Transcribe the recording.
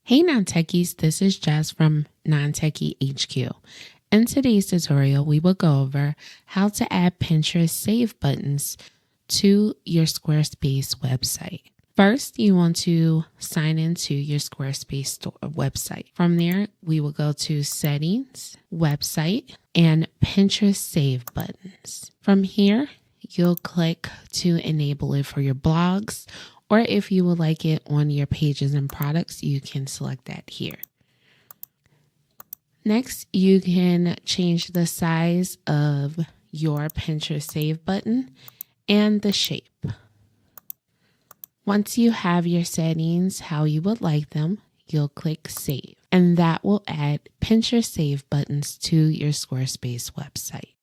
Hey Non-Techies, this is Jess from Non-Techie HQ. In today's tutorial, we will go over how to add Pinterest save buttons to your SquareSpace website. First, you want to sign into your SquareSpace website. From there, we will go to Settings, Website, and Pinterest Save Buttons. From here, you'll click to enable it for your blogs, or if you would like it on your pages and products, you can select that here. Next, you can change the size of your Pinterest save button and the shape. Once you have your settings how you would like them, you'll click Save, and that will add Pinterest save buttons to your SquareSpace website.